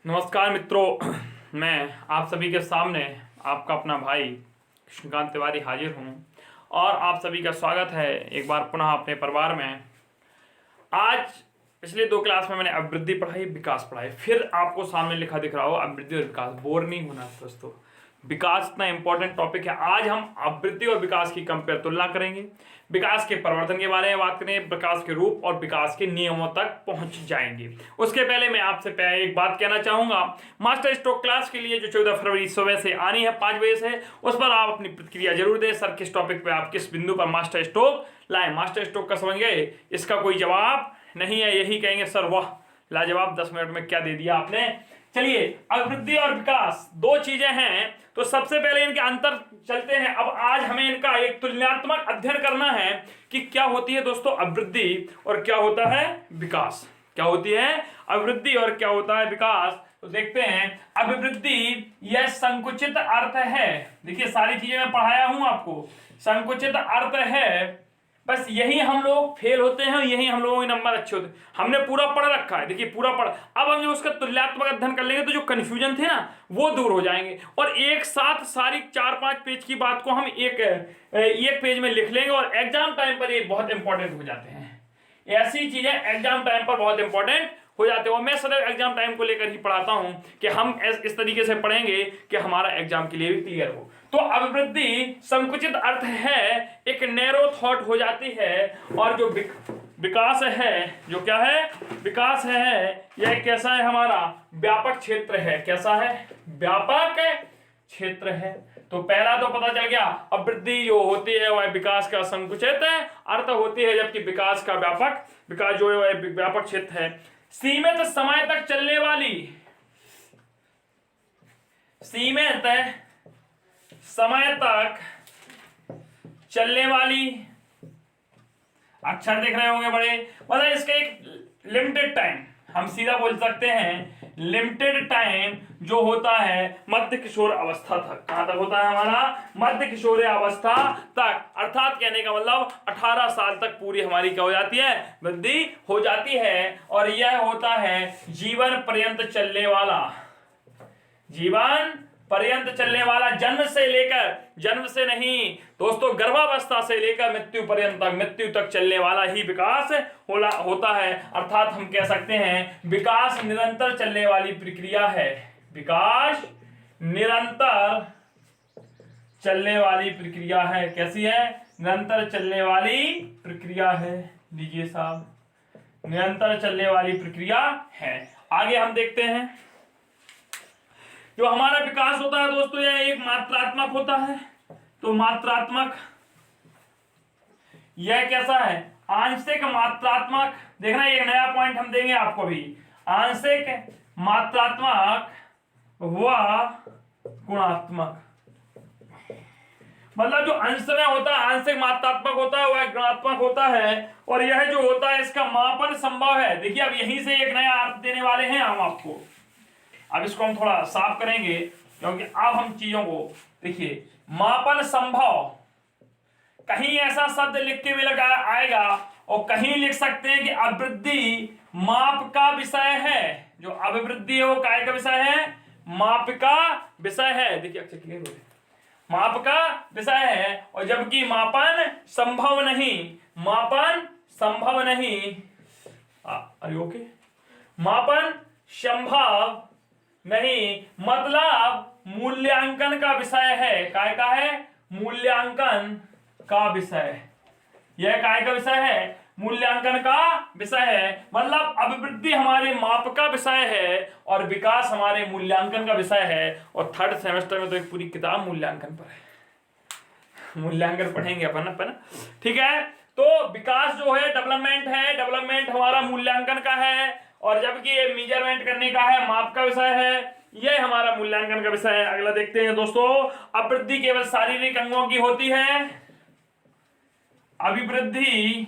नमस्कार मित्रों, मैं आप सभी के सामने आपका अपना भाई कृष्णकांत तिवारी हाजिर हूँ और आप सभी का स्वागत है एक बार पुनः अपने परिवार में। आज पिछले 2 क्लास में मैंने अभिवृद्धि पढ़ाई, विकास पढ़ाई, फिर आपको सामने लिखा दिख रहा हो अभिवृद्धि और विकास। बोर नहीं होना दोस्तों, विकास इतना इंपॉर्टेंट टॉपिक है। आज हम अभिवृद्धि और विकास की कंपेयर तुलना करेंगे, विकास के परिवर्तन के बारे में बात करेंगे, विकास के रूप और विकास के नियमों तक पहुंच जाएंगे। उसके पहले मैं आपसे एक बात कहना चाहूंगा, मास्टर स्ट्रोक क्लास के लिए जो 14 फरवरी सुबह से आनी है 5 बजे से, उस पर आप अपनी प्रतिक्रिया जरूर दें। सर किस टॉपिक पे आप किस बिंदु पर मास्टर स्ट्रोक लाए, मास्टर स्ट्रोक का समझ गए, इसका कोई जवाब नहीं है, यही कहेंगे सर वाह लाजवाब, 10 मिनट में क्या दे दिया आपने। चलिए, अभिवृद्धि और विकास 2 चीजें हैं, तो सबसे पहले इनके अंतर चलते हैं। अब आज हमें इनका एक तुलनात्मक अध्ययन करना है कि क्या होती है दोस्तों अभिवृद्धि और क्या होता है विकास। क्या होती है अभिवृद्धि और क्या होता है विकास, तो देखते हैं। अभिवृद्धि यह संकुचित अर्थ है, देखिए सारी चीजें मैं पढ़ाया हूं आपको, संकुचित अर्थ है, बस यही हम लोग फेल होते हैं, यही हम लोगों के नंबर अच्छे होते हैं। हमने पूरा पढ़ रखा है, देखिए पूरा पढ़, अब हम जो उसका तुलनात्मक अध्ययन कर लेंगे तो जो कंफ्यूजन थे ना वो दूर हो जाएंगे और एक साथ सारी 4-5 पेज की बात को हम एक पेज में लिख लेंगे और एग्जाम टाइम पर ये बहुत इंपॉर्टेंट हो जाते हैं। ऐसी चीजें एग्जाम टाइम पर बहुत इंपॉर्टेंट हो जाते हो। मैं सदैव एग्जाम टाइम को लेकर ही पढ़ाता हूं कि हम इस तरीके से पढ़ेंगे कि हमारा एग्जाम के लिए भी क्लियर हो। तो अभिवृद्धि संकुचित अर्थ है, एक नैरो थॉट हो जाती है, और जो विकास है, जो क्या है विकास है, यह कैसा है हमारा व्यापक क्षेत्र है। कैसा है व्यापक क्षेत्र है। तो पहला तो पता चल गया, अभिवृद्धि जो होती है वह विकास का संकुचित अर्थ होती है, जबकि विकास का विकास जो है वह व्यापक क्षेत्र है। सीमित समय तक चलने वाली, सीमित समय तक चलने वाली, अक्षर देख रहे होंगे बड़े, मतलब इसका एक लिमिटेड टाइम, हम सीधा बोल सकते हैं लिमिटेड टाइम जो होता है मध्य किशोर अवस्था तक। कहां तक होता है हमारा मध्य किशोर अवस्था तक, अर्थात कहने का मतलब 18 साल तक पूरी हमारी क्या हो जाती है वृद्धि हो जाती है। और यह होता है जीवन पर्यंत चलने वाला, जीवन पर्यंत चलने वाला, जन्म से नहीं दोस्तों, गर्भावस्था से लेकर मृत्यु पर्यंत तक, मृत्यु तक चलने वाला ही विकास होता है। अर्थात हम कह सकते हैं विकास निरंतर चलने वाली प्रक्रिया है, विकास निरंतर चलने वाली प्रक्रिया है। कैसी है निरंतर चलने वाली प्रक्रिया है, लीजिए साहब निरंतर चलने वाली प्रक्रिया है। आगे हम देखते हैं जो हमारा विकास होता है दोस्तों, यह एक मात्रात्मक होता है। तो मात्रात्मक यह कैसा है आंशिक मात्रात्मक, देखना एक नया पॉइंट हम देंगे आपको भी, आंशिक मात्रात्मक व गुणात्मक। मतलब जो अंश में होता है आंशिक मात्रात्मक होता है, वह गुणात्मक होता है, और यह जो होता है इसका मापन संभव है। देखिए अब यहीं से एक नया अर्थ देने वाले हैं हम आपको, अब इसको हम थोड़ा साफ करेंगे क्योंकि अब हम चीजों को देखिए, मापन संभव, कहीं ऐसा शब्द लिख के भी लगा आएगा और कहीं लिख सकते हैं कि अभिवृद्धि माप का विषय है। जो अभिवृद्धि है वो काय का विषय है, माप का विषय है। देखिए अक्षर क्लियर हो गया, माप का विषय है, और जबकि मापन संभव नहीं, मापन संभव नहीं, अरे ओके, मापन संभव नहीं, मतलब मूल्यांकन का विषय है। काय का है मूल्यांकन का विषय, यह काय का विषय है मूल्यांकन का विषय है। मतलब अभिवृद्धि हमारे माप का विषय है और विकास हमारे मूल्यांकन का विषय है। और 3rd सेमेस्टर में तो एक पूरी किताब मूल्यांकन पर है, मूल्यांकन पढ़ेंगे अपन, ठीक है। तो विकास जो है डेवलपमेंट है, डेवलपमेंट हमारा मूल्यांकन का है, और जबकि ये मेजरमेंट करने का है, माप का विषय है, यह हमारा मूल्यांकन का विषय है। अगला देखते हैं दोस्तों, अभिवृद्धि केवल शारीरिक अंगों की होती है, अभिवृद्धि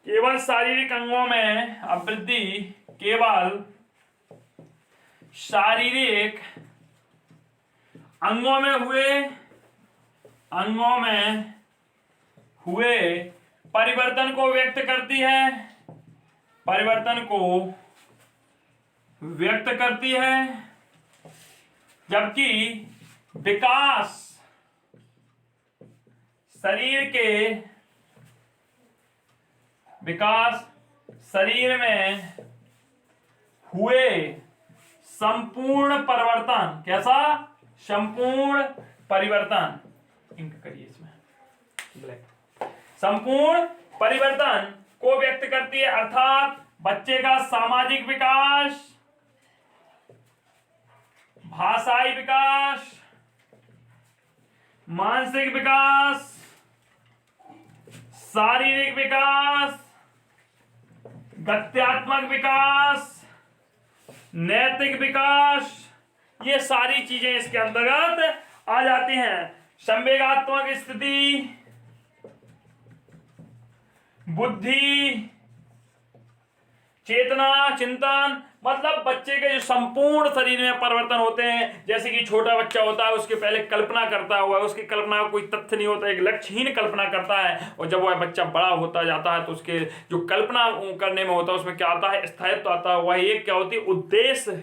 केवल शारीरिक अंगों में, अभिवृद्धि केवल शारीरिक अंगों में हुए परिवर्तन को व्यक्त करती है, परिवर्तन को व्यक्त करती है, जबकि विकास शरीर में हुए संपूर्ण परिवर्तन, कैसा संपूर्ण परिवर्तन, इंक करिए इसमें ब्लैक, संपूर्ण परिवर्तन को व्यक्त करती है, अर्थात बच्चे का सामाजिक विकास, भाषाई विकास, मानसिक विकास, शारीरिक विकास, गत्यात्मक विकास, नैतिक विकास, ये सारी चीजें इसके अंतर्गत आ जाती हैं। संवेगात्मक स्थिति, बुद्धि, चेतना, चिंतन, मतलब बच्चे के जो संपूर्ण शरीर में परिवर्तन होते हैं। जैसे कि छोटा बच्चा होता है, उसके पहले कल्पना करता हुआ, उसकी कल्पना का कोई तथ्य नहीं होता, एक लक्ष्यहीन कल्पना करता है, और जब वह बच्चा बड़ा होता जाता है तो उसके जो कल्पना करने में होता है उसमें क्या आता है, स्थायित्व आता है। वह एक क्या होती है, उद्देश्य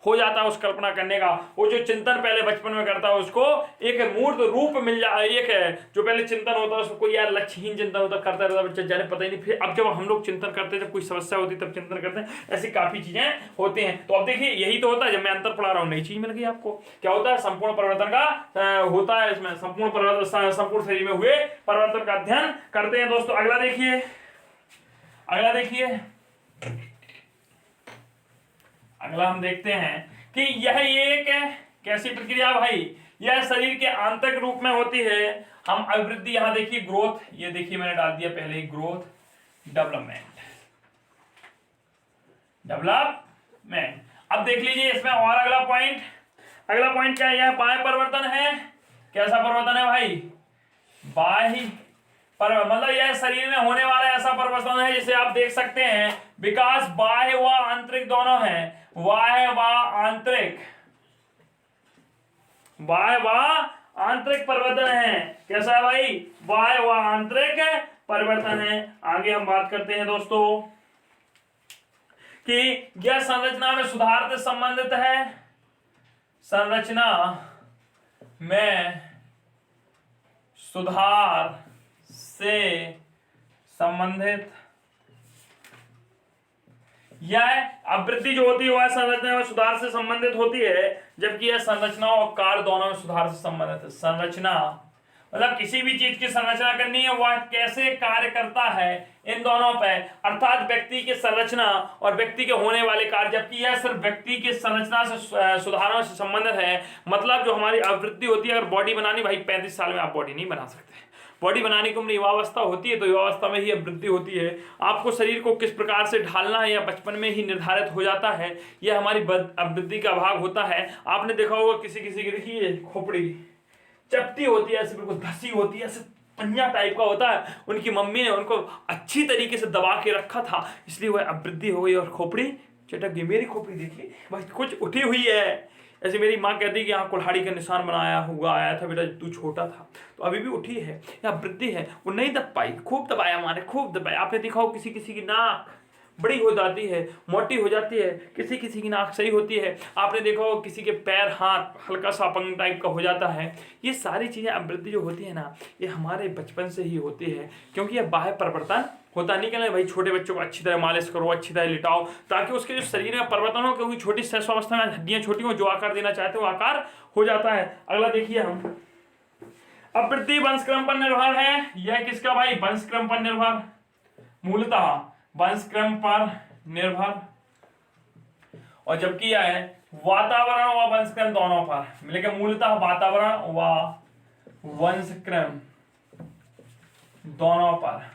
हो जाता है उस कल्पना करने का। वो जो चिंतन पहले बचपन में करता है उसको एक मूर्त रूप मिल जाए, एक है जो पहले चिंतन होता है उसको कोई यार लक्ष्यहीन चिंतन होता करता रहता बच्चा, जाने पता ही नहीं। फिर अब जब हम लोग चिंतन करते हैं, जब कोई समस्या होती है तब चिंतन करते हैं, ऐसी काफी चीजें होती हैं। तो अब देखिए यही तो होता है, जब मैं अंतर पढ़ा रहा हूँ नई चीज मिल गई आपको। क्या होता है, संपूर्ण परिवर्तन का होता है, इसमें संपूर्ण परिवर्तन, संपूर्ण शरीर में हुए परिवर्तन का अध्ययन करते हैं। दोस्तों अगला देखिए, अगला हम देखते हैं कि यह एक कैसी प्रक्रिया भाई, यह शरीर के आंतरिक रूप में होती है। हम अभिवृद्धि, यहां देखिए ग्रोथ, ये देखिए मैंने डाल दिया पहले ही, ग्रोथ, डेवलपमेंट। अब देख लीजिए इसमें और अगला पॉइंट क्या है, यह बाह्य परिवर्तन है। कैसा परिवर्तन है भाई, बाह्य परिवर्तन, मतलब यह शरीर में होने वाला ऐसा परिवर्तन है जिसे आप देख सकते हैं विकास बाह्य व आंतरिक दोनों है, बाह्य व आंतरिक परिवर्तन है। कैसा है भाई, बाह्य व आंतरिक परिवर्तन है। आगे हम बात करते हैं दोस्तों कि यह संरचना में सुधार से संबंधित है, संरचना में सुधार से संबंधित। यह अभिवृद्धि जो होती है वह संरचना में सुधार से संबंधित होती है, जबकि यह संरचना और कार्य दोनों में सुधार से संबंधित है। संरचना मतलब किसी भी चीज की संरचना करनी है, वह कैसे कार्य करता है, इन दोनों पे, अर्थात व्यक्ति की संरचना और व्यक्ति के होने वाले कार्य, जबकि यह सिर्फ व्यक्ति की संरचना से सुधारों से संबंधित है। मतलब जो हमारी अभिवृद्धि होती है, अगर बॉडी बनानी, भाई 35 साल में आप बॉडी नहीं बना सकते, बॉडी बनाने की उम्र युवावस्था होती है, तो युवावस्था में ही अभिवृद्धि होती है। आपको शरीर को किस प्रकार से ढालना है, या बचपन में ही निर्धारित हो जाता है, यह हमारी अभिवृद्धि का भाग होता है। आपने देखा होगा किसी की देखिए खोपड़ी चपटी होती है, ऐसे बिल्कुल धसी होती है, ऐसे पंजा टाइप का होता है, उनकी मम्मी ने उनको अच्छी तरीके से दबा के रखा था, इसलिए वह अभिवृद्धि हो गई और खोपड़ी चटक गई। मेरी खोपड़ी देखिए भाई कुछ उठी हुई है, ऐसे मेरी माँ कहती कि यहाँ कुल्हाड़ी का निशान बनाया हुआ आया था बेटा, तू छोटा था, तो अभी भी उठी है, या वृद्धि है, वो नहीं दब पाई, खूब दबाया माने, खूब दबाया। आपने देखा हो किसी की नाक बड़ी हो जाती है, मोटी हो जाती है, किसी की नाक सही होती है। आपने देखा हो किसी के पैर हाथ हल्का सा अपंग टाइप का हो जाता है। ये सारी चीजें अभिवृद्धि जो होती है ना, ये हमारे बचपन से ही होती है, क्योंकि यह बाह्य परिवर्तन होता नहीं। कहना भाई छोटे बच्चों को अच्छी तरह मालिश करो, अच्छी तरह लिटाओ, ताकि उसके जो शरीर में परिवर्तन हो, क्योंकि छोटी शैशवावस्था में हड्डियां छोटी हो, जो आकार देना चाहते हो आकार हो जाता है। अगला देखिए हम, अभिवृद्धि वंशक्रम पर निर्भर है। यह किसका भाई, वंशक्रम पर निर्भर, मूलतः वंशक्रम पर निर्भर, और जबकि यह है वातावरण व वंशक्रम दोनों पर, लेकिन मूलतः वातावरण व वंशक्रम दोनों पर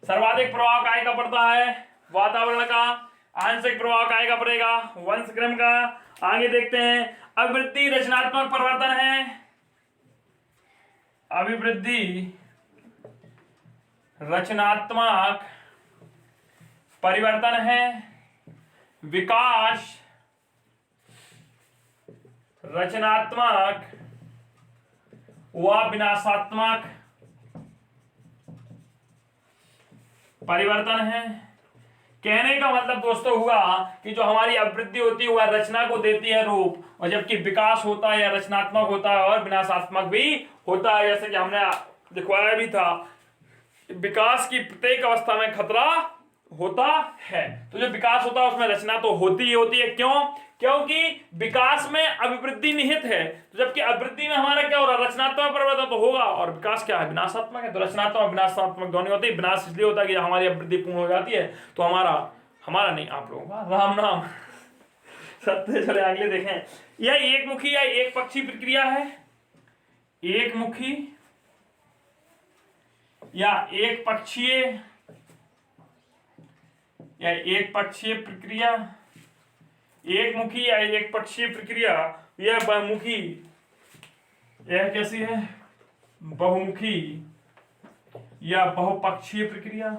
सर्वाधिक प्रभाव काय का पड़ता है, वातावरण का। आंशिक प्रभाव काय का पड़ेगा, वंशक्रम का। आगे देखते हैं, अभिवृद्धि रचनात्मक परिवर्तन है, अभिवृद्धि रचनात्मक परिवर्तन है, विकास रचनात्मक व विनाशात्मक परिवर्तन है। कहने का मतलब दोस्तों हुआ कि जो हमारी अभिवृद्धि होती है वह रचना को देती है रूप, और जबकि विकास होता है या रचनात्मक होता है और विनाशात्मक भी होता है। जैसे कि हमने दिखवाया भी था, विकास की प्रत्येक अवस्था में खतरा होता है। तो जो विकास होता है उसमें रचना तो होती ही होती है। क्यों? क्योंकि विकास में अभिवृद्धि निहित है, तो जबकि अभिवृद्धि में हमारा क्या हो रहा है, रचनात्मक परिवर्तन तो होगा, और विकास क्या है, विनाशात्मक है। तो रचनात्मक और विनाशात्मक दोनों होते हैं। विनाश इसलिए होता है कि हमारी अभिवृद्धि पूर्ण हो जाती है तो हमारा नहीं, आप लोगों का राम नाम सत्य। चले अगले देखें, यह एक मुखी या एक पक्षी प्रक्रिया है। एक मुखी या एक पक्षीय या एक पक्षीय प्रक्रिया, एक मुखी या एक पक्षीय प्रक्रिया, यह बहुमुखी, यह कैसी है, बहुमुखी या बहुपक्षीय प्रक्रिया।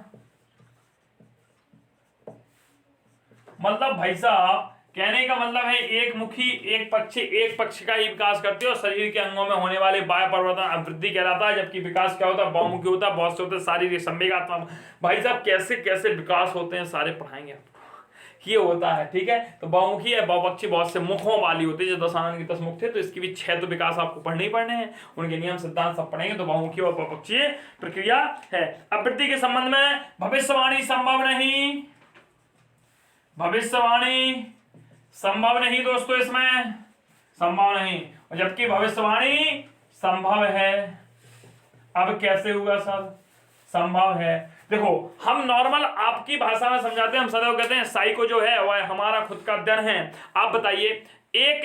मतलब भाई साहब कहने का मतलब है एक मुखी एक पक्षी, एक पक्ष का ही विकास करती है और शरीर के अंगों में होने वाले बाह्य परिवर्तन अभिवृद्धि कहलाता है। जबकि विकास क्या होता है, बहुमुखी होता है, बहुत से होते हैं शारीरिक संवेगात्मक। भाई साहब कैसे कैसे विकास होते हैं सारे पढ़ाएंगे आपको, ये होता है। ठीक है, तो बहुमुखी है, बहुपक्षी बहुत से मुखों वाली होती है, जो 10 आनंद के 10 मुख थे, तो इसकी भी 6 तो विकास आपको पढ़ने ही पढ़ने हैं, उनके नियम सिद्धांत सब पढ़ेंगे। तो बहुमुखी और बहुपक्षीय प्रक्रिया है। अभिवृद्धि के संबंध में भविष्यवाणी संभव नहीं, भविष्यवाणी संभव नहीं दोस्तों, इसमें संभव नहीं, और जबकि भविष्यवाणी संभव है। अब कैसे हुआ सर, संभव है। देखो हम नॉर्मल आपकी भाषा में समझाते हैं, हम सदैव कहते हैं साइको जो है वह हमारा खुद का अध्ययन है। आप बताइए, एक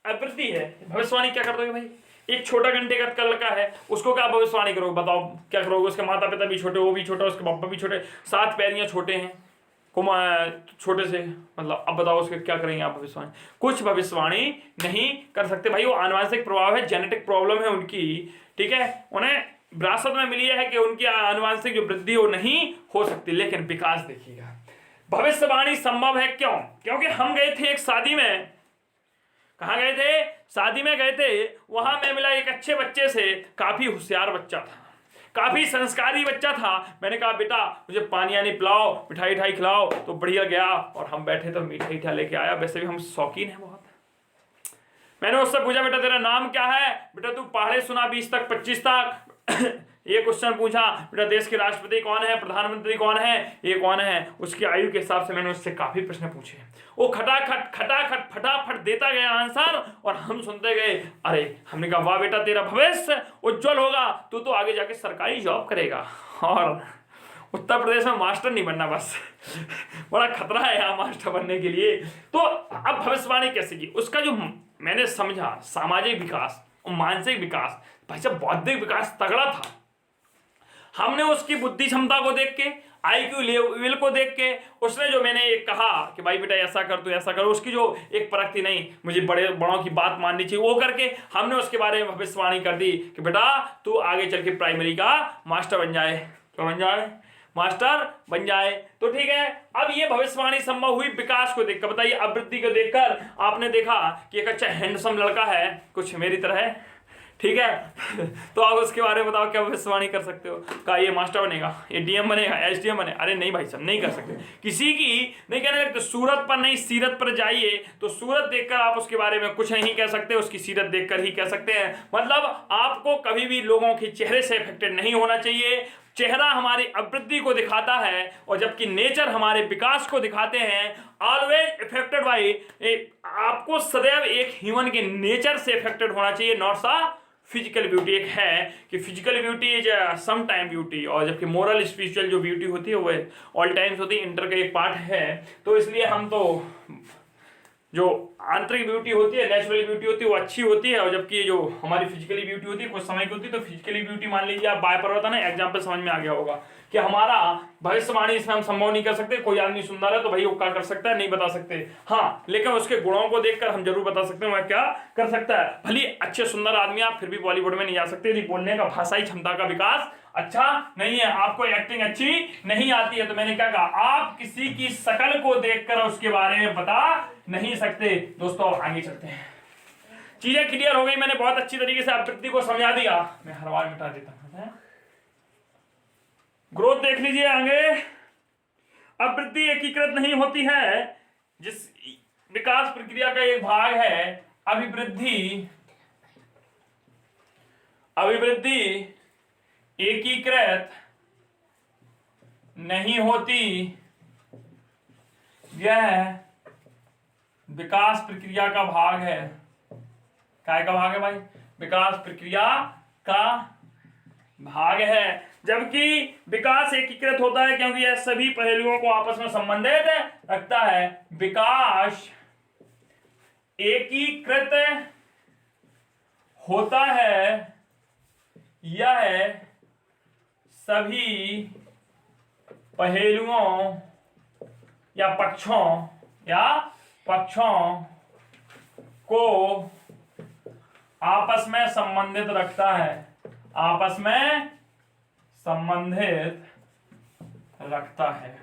अभिवृद्धि है, भविष्यवाणी क्या कर दोगे भाई? एक छोटा घंटे का लड़का है, उसको क्या भविष्यवाणी करोगे? बताओ क्या करोगे? उसके माता पिता भी छोटे, वो भी छोटा, उसके पापा भी छोटे, 7 पैरियां छोटे हैं, छोटे से, मतलब अब बताओ उसके क्या करेंगे आप भविष्यवाणी? कुछ भविष्यवाणी नहीं कर सकते भाई। वो आनुवंशिक प्रभाव है, जेनेटिक प्रॉब्लम है उनकी। ठीक है, उन्हें विरासत में मिली है कि उनकी आनुवंशिक जो वृद्धि वो नहीं हो सकती। लेकिन विकास देखिएगा, भविष्यवाणी संभव है। क्यों? क्योंकि हम गए थे एक शादी में, कहाँ गए थे? शादी में गए थे। वहां मैं मिला एक अच्छे बच्चे से, काफी होशियार बच्चा था, काफी संस्कारी बच्चा था। मैंने कहा बेटा मुझे पानी आनी पिलाओ, मिठाई खिलाओ, तो बढ़िया गया और हम बैठे तो मिठाई लेके आया। वैसे भी हम शौकीन हैं बहुत। मैंने उससे पूछा बेटा तेरा नाम क्या है? बेटा तू पढ़े सुना 20 तक 25 तक ये क्वेश्चन पूछा। बेटा देश के राष्ट्रपति कौन है, प्रधानमंत्री कौन है, ये कौन है? उसकी आयु के हिसाब से मैंने उससे काफी प्रश्न पूछे। वो खटाखट फटाफट देता गया आंसर, और हम सुनते गए। अरे हमने कहा वाह बेटा तेरा भविष्य उज्जवल होगा, तू तो आगे जाके सरकारी जॉब करेगा और उत्तर प्रदेश में मास्टर नहीं बनना बस बड़ा खतरा है यहाँ मास्टर बनने के लिए। तो अब भविष्यवाणी कैसे की? उसका जो मैंने समझा, सामाजिक विकास और मानसिक विकास, भाई साहब बौद्धिक विकास तगड़ा था। हमने उसकी बुद्धि क्षमता को देख के, IQ लेवल को देख के, उसने जो मैंने एक कहा कि भाई बेटा ऐसा कर, तू ऐसा कर, उसकी जो एक परख थी, नहीं मुझे बड़ों की बात माननी चाहिए, वो करके हमने उसके बारे में भविष्यवाणी कर दी कि बेटा तू आगे चल के प्राइमरी का मास्टर बन जाए। तो बन जाए, मास्टर बन जाए। तो ठीक है, अब ये भविष्यवाणी संभव हुई विकास को देखकर। बताइए अभिवृद्धि को देखकर आपने देखा कि एक अच्छा हैंडसम लड़का है, कुछ मेरी तरह है, ठीक है तो आप उसके बारे में बताओ क्या भविष्यवाणी कर सकते हो? कहा ये मास्टर बनेगा, ये DM बनेगा, SDM बने। अरे नहीं भाई साहब, नहीं कर सकते। किसी की नहीं कहने लगते, सूरत पर नहीं सीरत पर जाइए, तो सूरत देखकर आप उसके बारे में कुछ नहीं कह सकते, उसकी सीरत देखकर ही कह सकते हैं। मतलब आपको कभी भी लोगों के चेहरे से अफेक्टेड नहीं होना चाहिए। चेहरा हमारी अभिवृद्धि को दिखाता है, और जबकि नेचर हमारे विकास को दिखाते हैं। ऑलवेज इफेक्टेड बाय, आपको सदैव एक ह्यूमन के नेचर से इफेक्टेड होना चाहिए, नॉट सा फिजिकल ब्यूटी। एक है कि physical beauty is some time beauty, और जबकि मोरल स्पिरिचुअल जो ब्यूटी होती है वो ऑल टाइम्स होती है, इंटर का एक पार्ट है। तो इसलिए हम तो जो आंतरिक ब्यूटी होती है, नेचुरल ब्यूटी होती है, वो अच्छी होती है, और जबकि जो हमारी फिजिकली ब्यूटी होती है कुछ समय की होती है। तो फिजिकली ब्यूटी मान लीजिए आप बाय परिवर्तन है, एग्जाम्पल समझ में आ गया होगा कि हमारा भविष्यवाणी इसमें हम संभव नहीं कर सकते। कोई आदमी सुंदर है तो भाई वो क्या कर सकता है, नहीं बता सकते। हाँ, लेकिन उसके गुणों को देखकर हम जरूर बता सकते हैं वह क्या कर सकता है। भले अच्छे सुंदर आदमी आप फिर भी बॉलीवुड में नहीं जा सकते यदि बोलने का भाषाई क्षमता का विकास अच्छा नहीं है, आपको एक्टिंग अच्छी नहीं आती है। तो मैंने क्या कहा, आप किसी की शकल को देखकर उसके बारे में बता नहीं सकते। दोस्तों आगे चलते हैं, चीजें क्लियर हो गई। मैंने बहुत अच्छी तरीके से अभिवृद्धि को समझा दिया। मैं हर बार मिटा देता हूं। ग्रोथ देख लीजिए आगे। अब वृद्धि एकीकृत नहीं होती है, जिस विकास प्रक्रिया का एक भाग है अभिवृद्धि। अभिवृद्धि एकीकृत नहीं होती, यह विकास प्रक्रिया का भाग है। काय का भाग है भाई? विकास प्रक्रिया का भाग है। जबकि विकास एकीकृत होता है क्योंकि यह सभी पहलुओं को आपस में संबंधित रखता है। विकास एकीकृत होता है, यह सभी पहलुओं या पक्षों को आपस में संबंधित रखता है। आपस में संबंधित रखता है।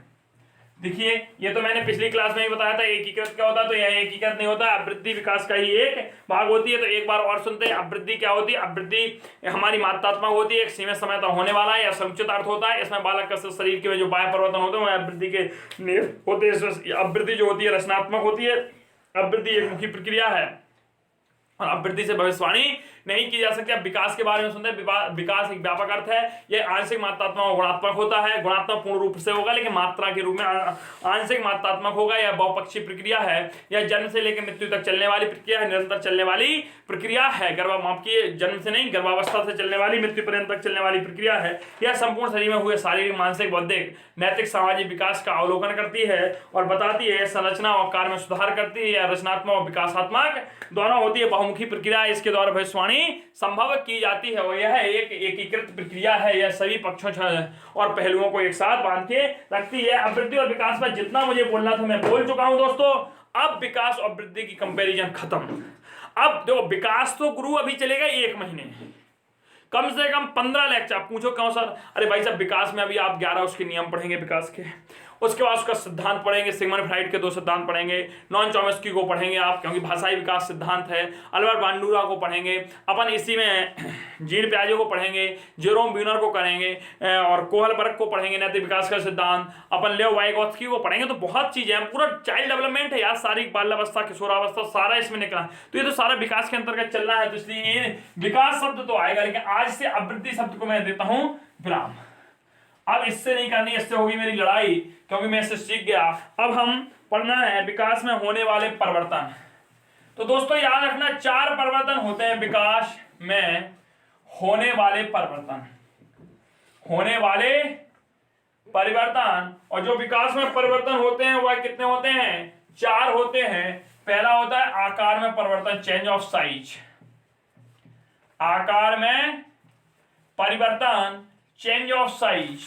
देखिए, ये तो मैंने पिछली क्लास में ही बताया था एकीकृत क्या होता है, तो यह एकीकृत नहीं होता। अवृद्धि विकास का ही एक भाग होती है। तो एक बार और सुनते हैं, अवृद्धि क्या होती है? अवृद्धि हमारी मात्रात्मक होती है, एक सीमित समय तक होने वाला है या समुचित अर्थ होता है। इसमें बालक का शरीर के जो बाह्य परिवर्तन होते हैं वह अवृद्धि के होते हैं। अवृद्धि जो होती है रचनात्मक होती है। अवृद्धि एक मुखी प्रक्रिया है और अवृद्धि से भविष्यवाणी नहीं की जा सकती। अब विकास के बारे में सुनते हैं। विकास एक व्यापक अर्थ है। यह आंशिक मात्रात्मक और गुणात्मक होता है। गुणात्मक पूर्ण रूप से होगा, लेकिन मात्रा के रूप में आंशिक मात्रात्मक होगा। यह बहुपक्षीय प्रक्रिया है। यह जन्म से लेकर मृत्यु तक चलने वाली प्रक्रिया है, निरंतर चलने वाली प्रक्रिया है। जन्म से नहीं, गर्भावस्था से चलने वाली, मृत्यु पर्यंत तक चलने वाली प्रक्रिया है। यह संपूर्ण शरीर में हुए शारीरिक, मानसिक, बौद्धिक, नैतिक, सामाजिक विकास का अवलोकन करती है और बताती है। संरचना और कार्य में सुधार करती है। यह रचनात्मक और विकासात्मक दोनों होती है। बहुमुखी प्रक्रिया, इसके द्वारा भविष्यवाणी संभव की जाती है और यह एक एकीकृत प्रक्रिया है। यह सभी पक्षों और पहलुओं को एक साथ बांध के रखती है। अब वृद्धि और विकास पर जितना मुझे बोलना था मैं बोल चुका हूं दोस्तों। अब विकास और वृद्धि की कंपैरिजन खत्म। अब देखो, विकास तो गुरु अभी चलेगा 1 महीने, कम से कम 15 लेक्चर। पूछो क्यों सर? अरे भाई साहब, विकास में अभी आप 11 उसके नियम पढ़ेंगे विकास के, उसके बाद उसका सिद्धांत पढ़ेंगे, सिगमंड फ्राइड के 2 सिद्धांत पढ़ेंगे, नॉन चॉम्स्की को पढ़ेंगे आप क्योंकि भाषाई विकास सिद्धांत है, अल्बर्ट बांडुरा को पढ़ेंगे अपन, इसी में जीन प्याजे को पढ़ेंगे, जेरोम ब्यूनर को करेंगे और कोहलबर्ग को पढ़ेंगे, नैतिक विकास का सिद्धांत, अपन लेव वाइगोत्स्की को पढ़ेंगे। तो बहुत चीजें हैं, पूरा चाइल्ड डेवलपमेंट है यार, शारीरिक बाल्यावस्था, किशोरावस्था, सारा इसमें निकला। तो ये तो सारा विकास के अंतर्गत चल रहा है, तो इसलिए विकास शब्द तो आएगा, लेकिन आज से अवृद्धि शब्द को मैं देता हूं विराम। अब इससे नहीं करनी, इससे होगी मेरी लड़ाई क्योंकि मैं इससे सीख गया। अब हम पढ़ना है विकास में होने वाले परिवर्तन। तो दोस्तों याद रखना, 4 परिवर्तन होते हैं विकास में होने वाले परिवर्तन। होने वाले परिवर्तन, और जो विकास में परिवर्तन होते हैं वह कितने होते हैं? 4 होते हैं। पहला होता है आकार में परिवर्तन, चेंज ऑफ साइज। आकार में परिवर्तन, change of size.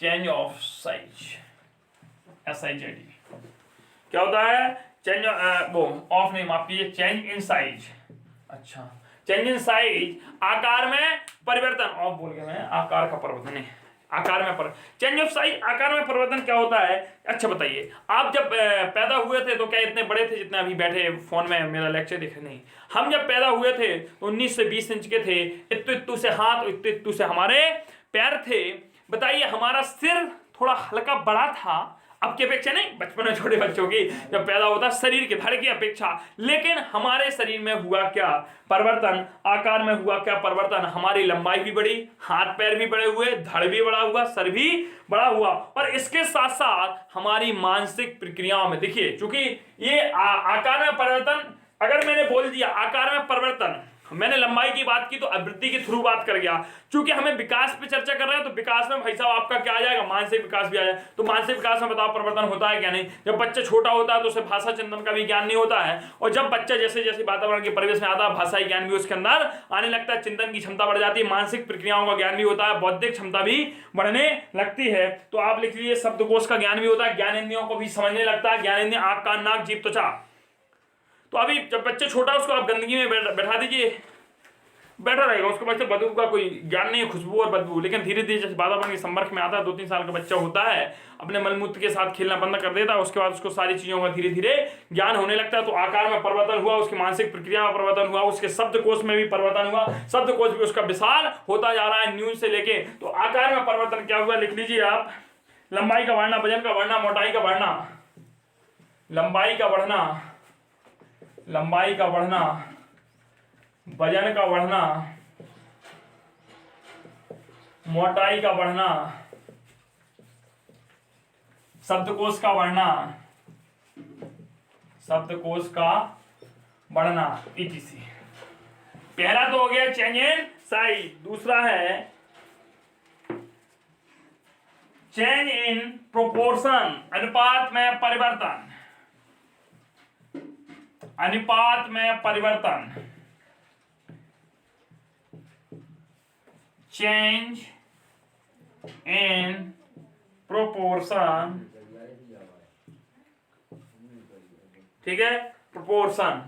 Change of size, SIZ क्या होता है? चेंज ऑफ नहीं, माफ कीजिए, चेंज इन साइज। अच्छा, चेंज इन साइज, आकार में परिवर्तन। ऑफ बोल गया मैं, आकार का परिवर्तन नहीं, आकार में परिवर्तन। चेंज ऑफ साइज, आकार में परिवर्तन क्या होता है? अच्छा बताइए, आप जब पैदा हुए थे तो क्या इतने बड़े थे जितने अभी बैठे फोन में मेरा लेक्चर देख रहे? नहीं, हम जब पैदा हुए थे तो 19 से 20 इंच के थे। इत्तू से हाथ, इत्तू से हमारे पैर थे। बताइए, हमारा सिर थोड़ा हल्का बड़ा था अब की अपेक्षा, नहीं बचपन में छोटे बच्चों की जब पैदा होता शरीर के धड़ की अपेक्षा, लेकिन हमारे शरीर में हुआ क्या परिवर्तन? आकार में हुआ क्या परिवर्तन? हमारी लंबाई भी बढ़ी, हाथ पैर भी बड़े हुए, धड़ भी बड़ा हुआ, सर भी बड़ा हुआ, और इसके साथ साथ हमारी मानसिक प्रक्रियाओं में देखिए, चूंकि ये आकार में परिवर्तन, अगर मैंने बोल दिया आकार में परिवर्तन, मैंने लंबाई की बात की तो अवृद्धि के थ्रू बात कर गया। चूंकि हमें विकास पे चर्चा कर रहे हैं तो विकास में भाई साहब आपका क्या आ जाएगा? मानसिक विकास भी आ जाए। तो मानसिक विकास में बताओ परिवर्तन होता है क्या नहीं? जब बच्चा छोटा होता है तो उसे भाषा चिंतन का भी ज्ञान नहीं होता है, और जब बच्चा जैसे जैसे वातावरण के परिवेश में आता है भाषाई ज्ञान भी उसके अंदर आने लगता है, चिंतन की क्षमता बढ़ जाती है, मानसिक प्रक्रियाओं का ज्ञान भी होता है, बौद्धिक क्षमता भी बढ़ने लगती है। तो आप लिख लीजिए शब्दकोश का ज्ञान भी होता है, ज्ञानेंद्रियों को भी समझने लगता है, ज्ञानेंद्रिय आंख, कान, नाक, जीभ, त्वचा। तो अभी जब बच्चे छोटा उसको आप गंदगी में बैठा दीजिए, बैठा रहेगा, उसके बच्चे बदबू का कोई ज्ञान नहीं है, खुशबू और बदबू। लेकिन धीरे धीरे जैसे वातावरण के संपर्क में आता है, 2-3 साल का बच्चा होता है, अपने मलमूत्र के साथ खेलना बंद कर देता है, उसके बाद उसको सारी चीजों का धीरे धीरे ज्ञान होने लगता है। तो आकार में परिवर्तन हुआ, उसकी मानसिक प्रक्रिया में परिवर्तन हुआ, उसके शब्दकोश में भी परिवर्तन हुआ, शब्दकोश भी उसका विशाल होता जा रहा है न्यून से लेके। तो आकार में परिवर्तन क्या हुआ लिख लीजिए आप, लंबाई का बढ़ना, वजन का बढ़ना, मोटाई का बढ़ना, लंबाई का बढ़ना, लंबाई का बढ़ना, वजन का बढ़ना, मोटाई का बढ़ना, शब्दकोश का बढ़ना, शब्दकोश का बढ़ना, etc। पहला तो हो गया चेंज इन साइज, दूसरा है चेंज इन प्रोपोर्शन, अनुपात में परिवर्तन, अनुपात में परिवर्तन, चेंज इन प्रोपोर्शन, ठीक है, प्रोपोर्शन,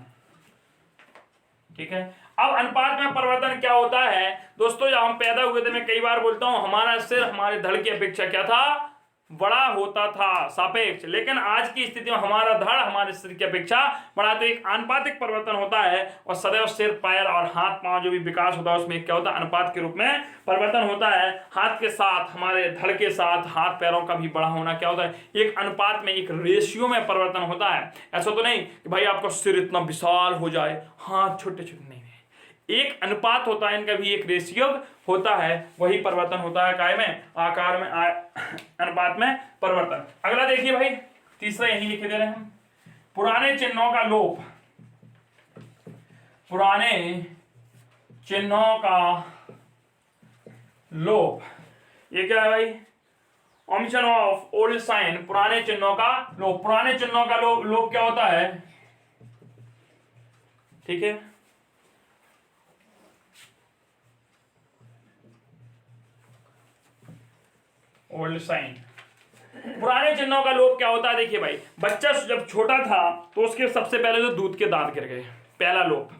ठीक है। अब अनुपात में परिवर्तन क्या होता है दोस्तों, जब हम पैदा हुए थे, मैं कई बार बोलता हूं, हमारा सिर हमारे धड़ की अपेक्षा क्या था, बड़ा होता था, सापेक्ष। लेकिन आज की स्थिति में हमारा धड़ हमारे सिर की अपेक्षा बड़ा, तो एक आनुपातिक परिवर्तन होता है। और सदैव सिर, पैर और हाथ पांव जो भी विकास होता है उसमें क्या होता है, अनुपात के रूप में परिवर्तन होता है। हाथ के साथ, हमारे धड़ के साथ हाथ पैरों का भी बड़ा होना क्या होता है, एक अनुपात में, एक रेशियो में परिवर्तन होता है। ऐसा तो नहीं कि भाई आपका सिर इतना विशाल हो जाए, हाथ छोटे छोटे, नहीं, एक अनुपात होता है, इनका भी एक रेशियो होता है, वही परिवर्तन होता है काय में, आकार में, अनुपात में परिवर्तन। अगला देखिए भाई, तीसरा यही लिखे दे रहे हैं, पुराने चिन्हों का लोप, पुराने चिन्हों का लोप, ये क्या है भाई, ओमिशन ऑफ ओल्ड साइन, पुराने चिन्हों का लोप। पुराने चिन्हों का लोप क्या होता है, ठीक है, ओल्ड साइन, पुराने चिन्हों का लोप क्या होता है। देखिए भाई, बच्चा जब छोटा था तो उसके सबसे पहले तो दूध के दांत गिर गए, पहला लोप,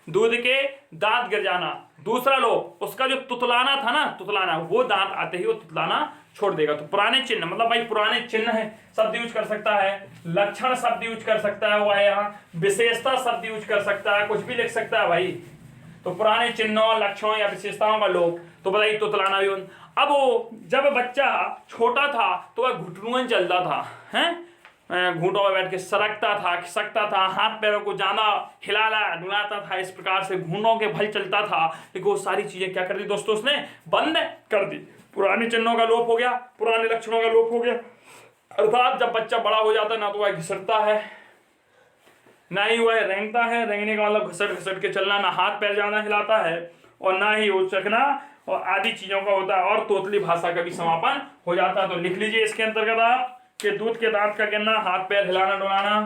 दूध के दांत गिर जाना। दूसरा लोप, उसका जो तुतलाना था ना, तुतलाना, वो दांत आते ही वो तुतलाना छोड़ देगा। तो पुराने चिन्ह मतलब भाई, पुराने चिन्ह है शब्द यूज कर सकता है, लक्षण शब्द यूज कर सकता है, वो है यहाँ विशेषता शब्द यूज कर सकता है, कुछ भी लिख सकता है भाई। तो पुराने चिन्हों, लक्षणों या विशेषताओं का लोप, तो बताइए तुतलाना भी। अब वो जब बच्चा छोटा था तो वह घुटनुअन चलता था, हैं, घूंटों में बैठ के सरकता था, खिसकता था, हाथ पैरों को ज्यादा हिलाला डुलाता था, इस प्रकार से घूंटों के भल चलता था। लेकिन वो सारी चीजें क्या कर दी दोस्तों, उसने बंद कर दी। पुराने चिन्हों का लोप हो गया, पुराने लक्षणों का लोप हो गया। अर्थात जब बच्चा बड़ा हो जाता है, ना तो वह घिसटता है, ना ही वह रेंगता है, रेंगने का मतलब घसट घसट के चलना, ना हाथ पैर ज्यादा हिलाता है, और ना ही उचकना और आदि चीजों का होता है, और तोतली भाषा का भी समापन हो जाता है। तो लिख लीजिए इसके अंतर्गत आप कि दूध के दांत का गिरना, हाथ पैर हिलाना डुलाना।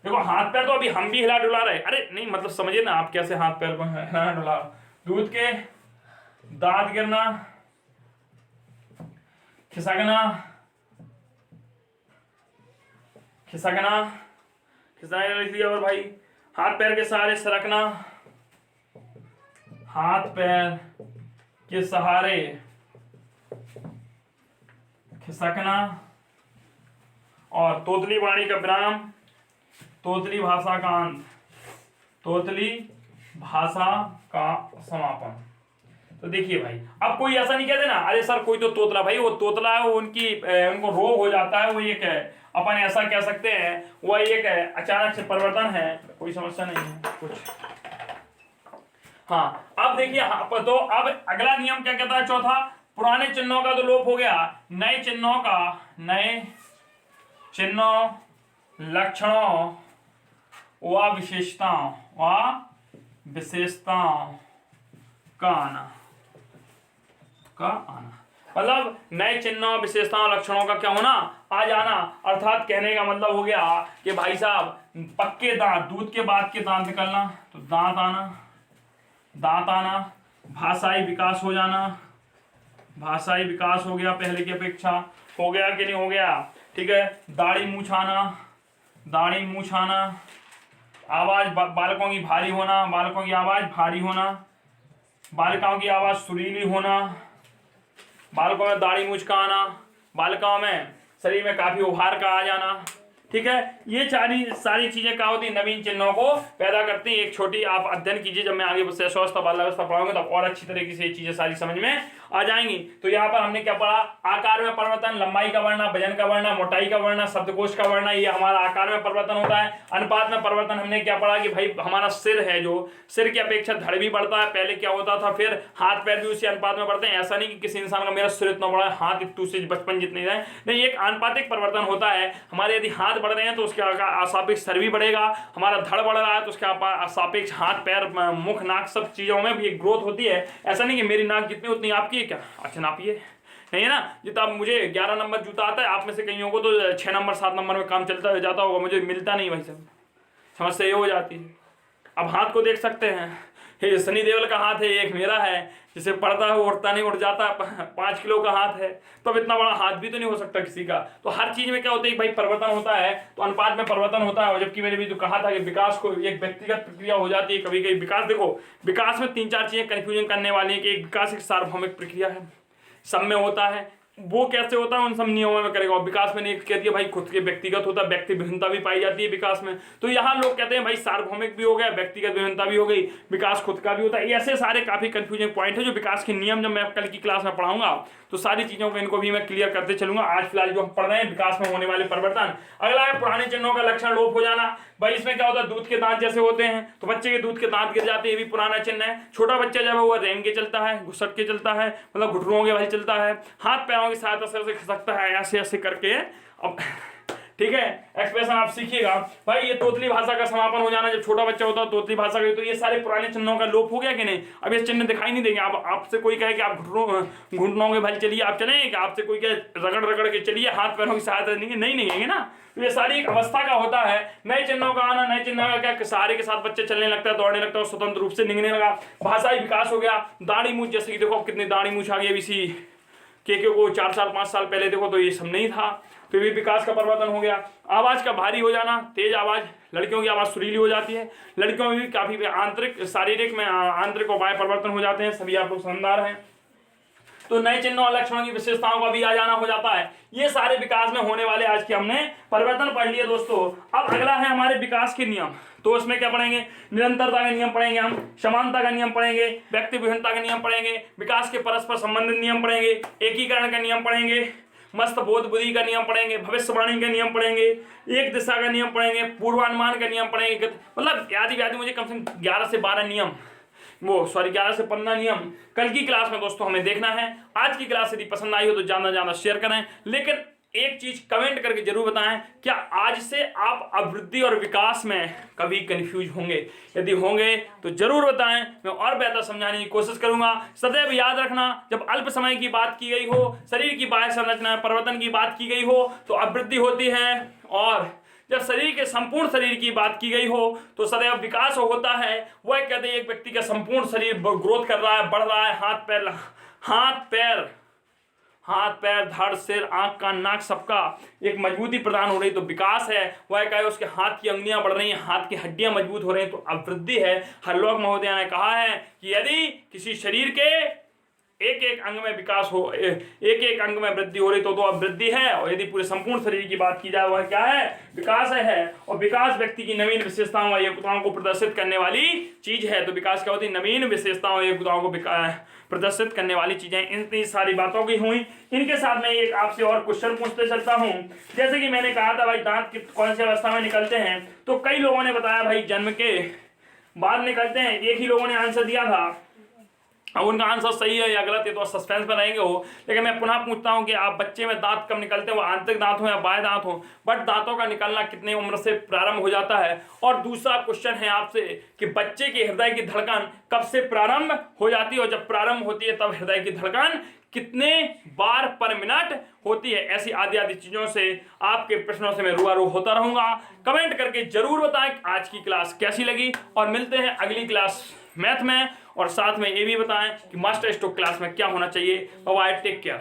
देखो हाथ पैर तो अभी हम भी हिला डुला रहे, अरे नहीं मतलब समझिए ना आप कैसे हाथ पैर को हिलाना डुला। दूध के दांत गिरना, खिसकना, खिसकना, खिसकना लिख दिया। और भाई हाथ पैर के सहारे सरकना, हाथ पैर के सहारे खिसकना, और तोतली वाणी का विराम, तोतली भाषा का अंत, तोतली भाषा का समापन। तो देखिए भाई, अब कोई ऐसा नहीं कहते ना, अरे सर कोई तो तोतला, भाई वो तोतला है, वो उनको रोग हो जाता है, वो एक है, अपन ऐसा कह सकते हैं, वह एक है अचानक से परिवर्तन है, कोई समस्या नहीं है कुछ। हाँ अब देखिए, तो अब अगला नियम क्या कहता है, चौथा, पुराने चिन्हों का तो लोप हो गया, नए चिन्हों का, नए चिन्हों, लक्षणों व विशेषताओं का आना, मतलब नए चिन्हों, विशेषताओं, लक्षणों का क्या होना, आ जाना। अर्थात कहने का मतलब हो गया कि भाई साहब पक्के दांत, दूध के बाद के दांत निकलना, तो दांत आना, दांत आना, भाषाई विकास हो जाना, भाषाई विकास हो गया पहले की अपेक्षा, हो गया कि नहीं हो गया, ठीक है। दाढ़ी मूछ आना, दाढ़ी मूछ आना, आवाज बालकों की भारी होना, बालकों की आवाज भारी होना, बालिकाओं की आवाज सुरीली होना, बालकों में दाढ़ी मूछ का आना, बालिकाओं में शरीर में काफी उभार का आ जाना, ठीक है। ये सारी चीजें क्या होती है, नवीन चिन्हों को पैदा करती हैं। एक छोटी आप अध्ययन कीजिए, जब मैं आगे शैशवावस्था बाल्यावस्था पढ़ाऊंगा तब और अच्छी तरीके से ये चीजें सारी समझ में आ जाएंगी। तो यहाँ पर हमने क्या पढ़ा, आकार में परिवर्तन, लंबाई का बढ़ना, वजन का बढ़ना, मोटाई का बढ़ना, शब्दकोश का बढ़ना, ये हमारा आकार में परिवर्तन होता है। अनुपात में परिवर्तन हमने क्या पढ़ा कि भाई हमारा सिर है, जो सिर की अपेक्षा धड़ भी बढ़ता है, पहले क्या होता था, फिर हाथ पैर भी उसी अनुपात में बढ़ते हैं। ऐसा नहीं कि किसी इंसान का मेरा सिर इतना बड़ा है, हाथ इतने से बचपन जितने जाए, नहीं, एक आनुपातिक परिवर्तन होता है। हमारे यदि हाथ बढ़ रहे हैं तो उसके सापेक्ष सर भी बढ़ेगा, हमारा धड़ बढ़ रहा है तो उसके सापेक्ष हाथ पैर मुख नाक सब चीजों में भी एक ग्रोथ होती है। ऐसा नहीं कि मेरी नाक जितनी उतनी आपकी है क्या, अच्छा नापिए, नहीं है ना। जितना मुझे 11 नंबर जूता आता है, आप में से कईयों को तो 6 नंबर 7 नंबर में काम चलता जाता होगा, मुझे मिलता नहीं भाई साहब, समस्या ये हो जाती है। अब हाथ को देख सकते हैं, ये सनी देओल का हाथ है, एक मेरा है, जिसे पड़ता है वो उठता नहीं, उठ जाता, 5 किलो का हाथ है, तो अब इतना बड़ा हाथ भी तो नहीं हो सकता किसी का। तो हर चीज में क्या होता है भाई, परिवर्तन होता है, तो अनुपात में परिवर्तन होता है। और जबकि मैंने भी जो कहा था कि विकास को एक व्यक्तिगत प्रक्रिया हो जाती है, कभी कभी विकास, देखो विकास में 3-4 चीजें कंफ्यूजन करने वाली है कि एक विकास एक सार्वभौमिक प्रक्रिया है, सब में होता है, वो कैसे होता है उन सब नियमों में करेगा। और विकास में नहीं कह दिया भाई खुद के व्यक्तिगत होता है, व्यक्ति विभिन्नता भी पाई जाती है विकास में। तो यहाँ लोग कहते हैं भाई सार्वभौमिक भी हो गया, व्यक्तिगत विभिन्नता भी हो गई, विकास खुद का भी होता है। ऐसे सारे काफी कंफ्यूजिंग पॉइंट है जो विकास के नियम जब मैं कल की क्लास में पढ़ाऊंगा तो सारी चीजों को इनको भी मैं क्लियर करते चलूंगा। आज फिलहाल जो हम पढ़ रहे हैं विकास में होने वाले परिवर्तन। अगला है पुराने चिन्हों का लक्षण लोप हो जाना। भाई इसमें क्या होता है, दूध के दांत जैसे होते हैं तो बच्चे के दूध के दांत गिर जाते हैं, ये भी पुराना चिन्ह है। छोटा बच्चा जब है वो रेंग के चलता है, घुसट के चलता है, मतलब घुटनों के भाई चलता है, हाथ पैरों की सहायता से खिसकता है, ऐसे ऐसे करके। अब ठीक है, एक्सप्रेशन आप सीखिएगा। भाई ये तोतली भाषा का समापन हो जाना, जब छोटा बच्चा होता है तोतली भाषा का, तो ये सारे पुराने चिन्हों का लोप हो गया कि नहीं। अब ये चिन्ह दिखाई नहीं देंगे। अब आपसे कोई कहे कि आप घुटनों के भाई चलिए, आप चलेंगे कि आपसे कोई कहे रगड़ रगड़ के चलिए, हाथ पैरों की सहायता नहीं निकलेंगे ना। तो ये सारी एक अवस्था का होता है। नए चिन्हों का आना, नए चिन्हों का क्या, सहारे के साथ बच्चे चलने लगता है, दौड़ने लगता है, स्वतंत्र रूप से निकलने लगा, भाषाई विकास हो गया। दाढ़ी मूछ, जैसे कि देखो कितनी दाढ़ी मूछ आ गई इसी के को 4 साल 5 साल पहले देखो तो ये सब नहीं था, तो ये भी विकास का परिवर्तन हो गया। आवाज का भारी हो जाना, तेज आवाज, लड़कियों की आवाज सुरीली हो जाती है, लड़कियों में भी काफी आंतरिक शारीरिक में आंतरिक और बाह्य परिवर्तन हो जाते हैं, सभी आप लोग समझदार हैं। तो नए चिन्हों और लक्षणों की विशेषताओं का भी आ जाना हो जाता है। ये सारे विकास में होने वाले आज के हमने परिवर्तन पढ़ लिए दोस्तों। अब अगला है हमारे विकास के नियम। तो उसमें क्या पढ़ेंगे, निरंतरता का नियम पढ़ेंगे, हम समानता का नियम पढ़ेंगे, व्यक्ति विभिन्नता का नियम पढ़ेंगे, विकास के परस्पर संबंधित नियम पढ़ेंगे, एकीकरण का नियम पढ़ेंगे, मस्त बोध बुद्धि का नियम पढ़ेंगे, भविष्यवाणी का नियम पढ़ेंगे, एक दिशा का नियम पढ़ेंगे, पूर्वानुमान का नियम पढ़ेंगे, मतलब याद मुझे कम से कम 11 से 12 नियम, 11 से 15 नियम कल की क्लास में दोस्तों हमें देखना है। आज की क्लास यदि पसंद आई हो तो ज्यादा शेयर करें, लेकिन एक चीज कमेंट करके जरूर बताएं, क्या आज से आप अभिवृद्धि और विकास में कभी कंफ्यूज होंगे? यदि होंगे तो जरूर बताएं, मैं और बेहतर समझाने की कोशिश करूंगा। सदैव याद रखना, जब अल्प समय की बात की गई हो, शरीर की बाह्य संरचना परिवर्तन की बात की गई हो तो अभिवृद्धि होती है, और जब शरीर के संपूर्ण शरीर की बात की गई हो तो सदैव विकास होता है। वह कहते हैं एक व्यक्ति का संपूर्ण शरीर ग्रोथ कर रहा है, बढ़ रहा है, हाथ पैर धड़ सिर आंख कान नाक सबका एक मजबूती प्रदान हो रही तो विकास है। वह कहे उसके हाथ की अंगुलियां बढ़ रही हैं, हाथ की हड्डियां मजबूत हो रही हैं तो अभिवृद्धि है। हरलोक महोदय ने कहा है कि यदि किसी शरीर के एक एक अंग में विकास हो, एक एक अंग में वृद्धि हो रही तो अभिवृद्धि है, और यदि पूरे संपूर्ण शरीर की बात की जाए वह क्या है, विकास है। और विकास व्यक्ति की नवीन विशेषताओं और योग्यताओं को प्रदर्शित करने वाली चीज है। तो विकास क्या होती है, नवीन विशेषताओं और योग्यताओं को प्रदर्शित करने वाली चीजें। इन सारी बातों की हुई। इनके साथ में एक आपसे और क्वेश्चन पूछते चलता हूं। जैसे कि मैंने कहा था भाई दांत कौन सी अवस्था में निकलते हैं, तो कई लोगों ने बताया भाई जन्म के बाद निकलते हैं। एक ही लोगों ने आंसर दिया था, अब उनका आंसर सही है या गलत है तो सस्पेंस में रहेंगे हो। लेकिन मैं पुनः पूछता हूं कि आप बच्चे में दांत कब निकलते हैं, वो आंतरिक दांत हो या बाह्य दांत हो, बट दांतों का निकलना कितने उम्र से प्रारंभ हो जाता है। और दूसरा क्वेश्चन है आपसे कि बच्चे के हृदय की धड़कन कब से प्रारंभ हो जाती है, और जब प्रारंभ होती है तब हृदय की धड़कन कितने बार पर मिनट होती है। ऐसी आदि चीजों से आपके प्रश्नों से मैं रूबरू होता रहूंगा। कमेंट करके जरूर बताएं आज की क्लास कैसी लगी, और मिलते हैं अगली क्लास मैथ में, और साथ में ये भी बताएं कि मास्टर स्ट्रोक क्लास में क्या होना चाहिए। Bye, take care.